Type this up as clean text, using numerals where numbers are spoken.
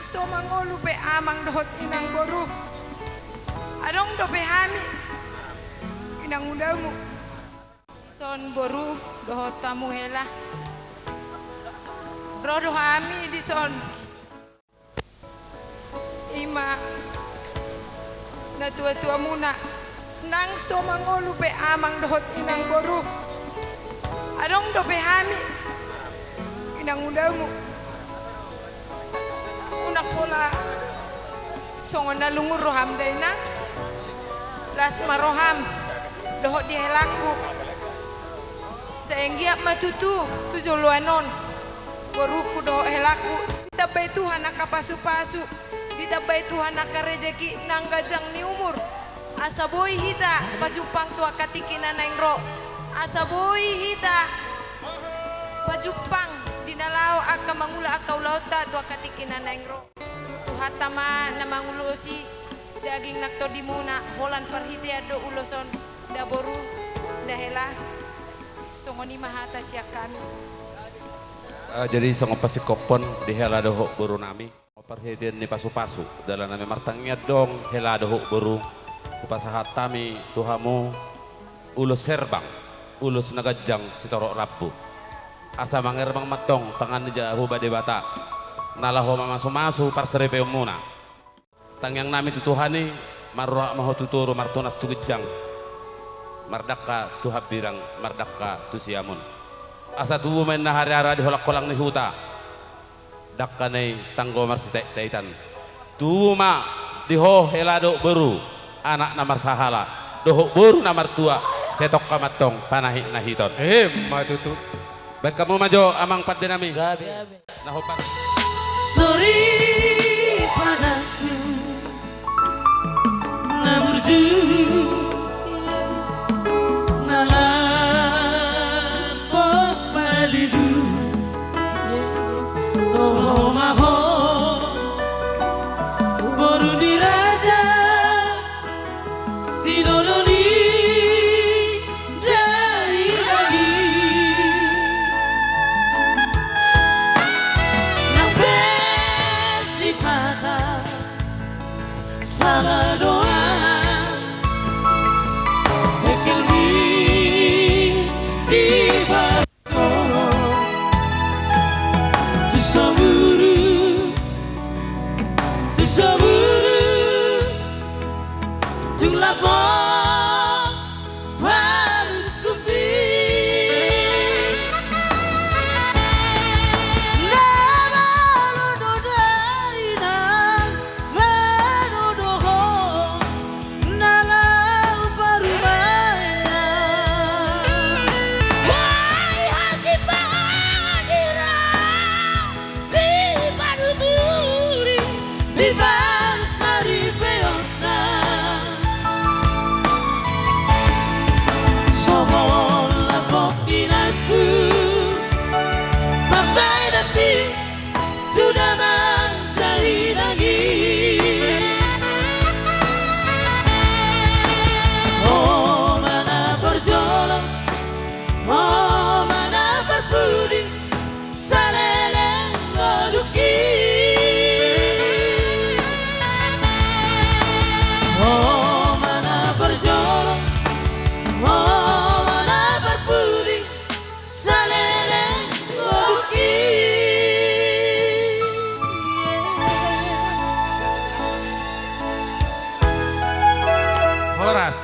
so mangolu pe amang dohot inang boru. Adong do pe hami inang undamu. Son boru dohot tamu hela. Rodo hami di son. Ima na tua-tua muna nang so mangolu pe amang dohot inang boru. Adong do pe hami inang undamu. Unak pola songon na lungur roham dayna las maroham dohot di helaku seenggiap matutu tujoluanon boruku dohot helaku dabai Tuhan nakapasu-pasu didabai Tuhan nakarejeki nang gajang ni umur asa boy hita pajupang tua katikina naing ro asa boy hita pajupang dinalao aka mangula akau lauta tua katikina naing ro tuhatama na mangulosi daging nakto di muna holan parhite ado uloson daboru dahela songoni mahata siakan. Jadi songo pasi kopon di hela doho boru nami parhite ni pasu-pasu dalam nami martangnya dong hela doho boru upasahatami tuhamu ulus serbang ulus nagajang sitorok rabu asa manger mang matong pangan jahu bade bata nalaho masu-masu parserepe umuna tang yang nami tutuhani marwa maho tuturu martunas tugejang mardaka tuhabirang mardaka tusiamun asa tuwu men na hari-hari di holak kolang ni huta dakka nei tanggo marsite taitan tuma di ho helado beru anak namar sahala doho beru namar tua setok kamatong panahi nahiton matutu baik kamu majo amang pat dinami nahopan sorry padaku naburju nalampok palidu toho maho boru diraja tinodoni salah doa ekilmi di bako tu saburu tu labo baru kupi Horas